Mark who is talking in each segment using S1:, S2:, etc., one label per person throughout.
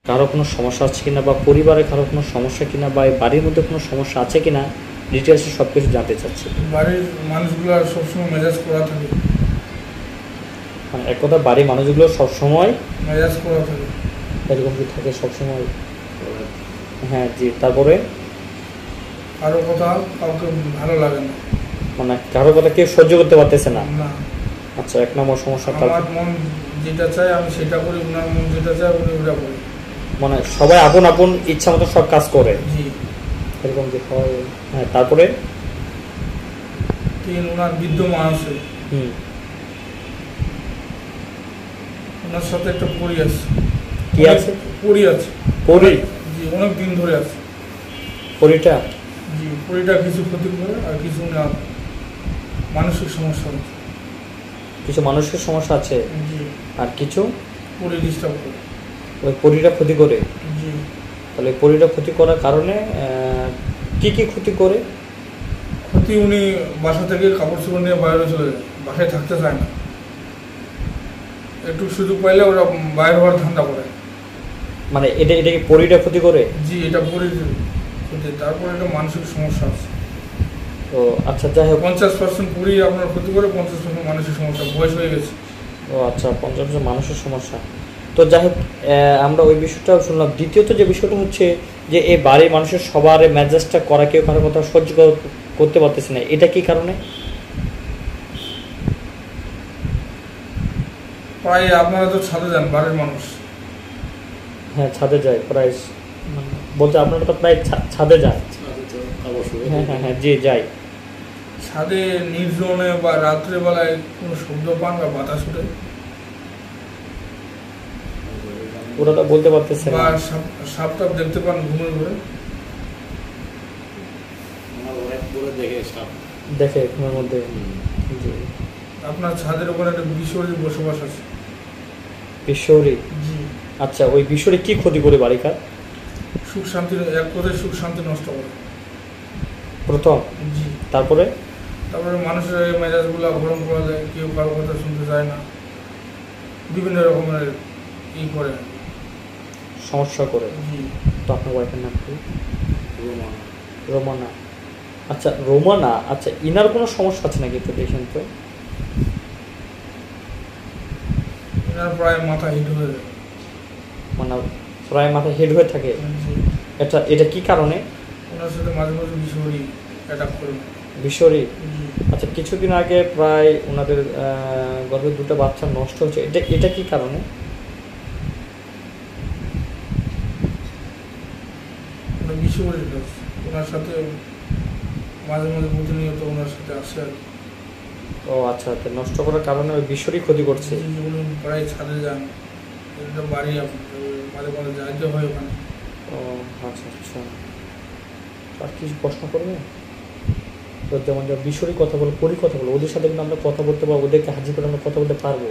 S1: কারো কোনো সমস্যা আছে কিনা বা পরিবারে কারো কোনো সমস্যা কিনা বা এই বাড়ির মধ্যে কোনো সমস্যা আছে কিনা ডিটেলসে সব কিছু জানতে চাচ্ছি।
S2: বাড়ির মানুষগুলো সবসময় মেজাজ করা থাকে।
S1: মানে এক কথা বাড়ির মানুষগুলো সবসময়
S2: মেজাজ করা থাকে,
S1: এরকম কি থাকে সবসময়? হ্যাঁ জি। তারপরে
S2: কারো কথা কাউকে ভালো লাগে না,
S1: মানে কারো কথা কেউ সহ্য করতে পারতেছে না।
S2: না
S1: আচ্ছা, এক নম্বর সমস্যা।
S2: আমার মন যেটা চায় আমি সেটা করি, ওনার মন যেটা চায় উনি ওটা করি।
S1: মানে সবাই আপন আপন ইচ্ছা মতো সব কাজ করে,
S2: জি।
S1: এরকম কি হয়? হ্যাঁ। তারপরে
S2: ওনার বৃদ্ধ মানুষে
S1: হুম
S2: ওনার সাথে একটা পরি আছে।
S1: কি আছে?
S2: পরি আছে।
S1: পরি?
S2: জি, অনেক দিন ধরে আছে
S1: পরিটা।
S2: জি, পরিটা কিছু ক্ষতি করে আর কিছু ওনার মানসিক সমস্যা আছে।
S1: কিছু মানুষের সমস্যা আছে
S2: জি।
S1: আর কিছু
S2: পরি ডিস্টার্ব করে।
S1: ওই পরিটা ক্ষতি করে।
S2: জি।
S1: তাহলে পরিটা ক্ষতি করার কারণে কি কি ক্ষতি করে?
S2: ক্ষতি উনি বাসা থেকে কাপড় চোপড় নিয়ে বাইরে চলে যায়, বাসায় থাকতে চায় না। একটু সুযোগ পাইলে ওরা বাইরে হওয়ার ধান্দা করে।
S1: মানে এটা কি পরিটা ক্ষতি করে?
S2: জি, এটা পরি ক্ষতি। তারপর একটা মানসিক সমস্যা আছে।
S1: ও আচ্ছা, যাই হোক।
S2: 50% পরি আপনার ক্ষতি করে, 50% মানসিক সমস্যা। বয়স হয়ে গেছে।
S1: ও আচ্ছা, 50% মানুষের সমস্যা। তো যাই হোক, আমরা ওই বিষয়টাও শুনলাম। দ্বিতীয়ত যে বিষয়টা হচ্ছে যে এই বাড়ির মানুষের সবার মেজাজটা করা, কেউ কারোর কথা সহ্য করতে পারতেছে না, এটা কি কারণে?
S2: প্রায় আপনারা তো ছাদে যান, বাড়ির মানুষ।
S1: হ্যাঁ, ছাদে যায় প্রায়। বলতে আপনারা তো প্রায় ছাদে যান। হ্যাঁ হ্যাঁ হ্যাঁ, জি যাই।
S2: ছাদে নির্জনে বা রাত্রেবেলায় কোনো শব্দ পান বা বাতাস উঠে,
S1: ওরা তো বলতে পারতেছে
S2: বা
S1: না।
S2: সাপ টাপ দেখতে পান ঘুমের ঘরে?
S1: দেখে ঘুমের মধ্যে। জি।
S2: আপনার ছাদের উপরে একটা বিশ্বরীর বসবাস আছে।
S1: বিশ্বরী?
S2: জি।
S1: আচ্ছা, ওই বিশ্বরী কি ক্ষতি করে বাড়িকার?
S2: সুখ শান্তি, এক কথায় সুখ শান্তি নষ্ট করে
S1: প্রথম।
S2: জি।
S1: তারপরে
S2: মানুষের এই মেজাজগুলো গরম করা যায়, কেউ কারো কথা শুনতে চায় না, বিভিন্ন রকমের ই করে,
S1: সমস্যা করে।
S2: জি।
S1: তো আপনার ওয়াইফের নাম কি? রোমানা। আচ্ছা, রোমানা। আচ্ছা, ইনার কোনো সমস্যা আছে নাকি একটু দেখেন তো?
S2: এনার প্রায় মাথা হিট হয়ে যায়।
S1: মানে প্রায় মাথা হেড হয়ে থাকে।
S2: জি।
S1: এটা কি কারণে?
S2: ওনার সাথে মাঝে মাঝে বিষয়ী অ্যাটাক করে।
S1: বিশ্বরী?
S2: জি।
S1: আচ্ছা, কিছুদিন আগে প্রায় ওনাদের গর্ভে দুটো বাচ্চা নষ্ট হচ্ছে, এটা কি কারণে?
S2: বিষয়ী ওনার সাথে মাঝে মাঝে প্রতিনিয়ত ওনার সাথে আসে আর কি।
S1: ও আচ্ছা, তো নষ্ট করার কারণে ওই বিশ্বরী ক্ষতি করছে।
S2: উনি প্রায় ছাদে যান, এটা বাড়ি মাঝে মাঝে যাইতে হয় ওখানে।
S1: ও আচ্ছা আচ্ছা। আর কিছু প্রশ্ন করবে? তো যেমন বিশ্বরী কথা বলো, পরি কথা বলো, ওদের সাথে কিন্তু আমরা কথা বলতে পারবো, ওদেরকে হাজির করে আমরা কথা বলতে পারবো।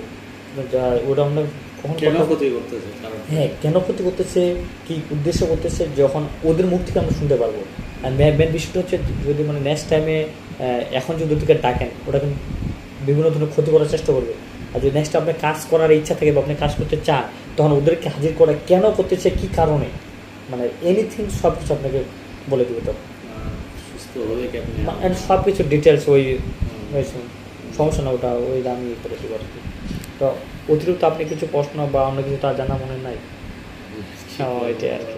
S1: যা ওটা আমরা কখন
S3: ক্ষতি করতেছে,
S1: হ্যাঁ কেন ক্ষতি করতেছে, কি উদ্দেশ্য করতেছে, যখন ওদের মুখ থেকে আমরা শুনতে পারবো। আর মেন বিষয়টা হচ্ছে যদি মানে নেক্সট টাইমে এখন যদি ওদেরকে ডাকেন, ওটা কিন্তু বিভিন্ন ধরনের ক্ষতি করার চেষ্টা করবে। আর যদি নেক্সট আপনি কাজ করার ইচ্ছা থাকে বা আপনি কাজ করতে চান, তখন ওদেরকে হাজির করা কেন করতেছে, কী কারণে, মানে এনিথিং সব কিছু আপনাকে বলে দেবে। তখন সব কিছু ডিটেলস ওই সমস্যা না, ওটা ওই আমি করে দেবো আর কি। তো অতিরিক্ত আপনি কিছু প্রশ্ন বা অন্য কিছু তার জানা মনে নাই? এটাই আর কি।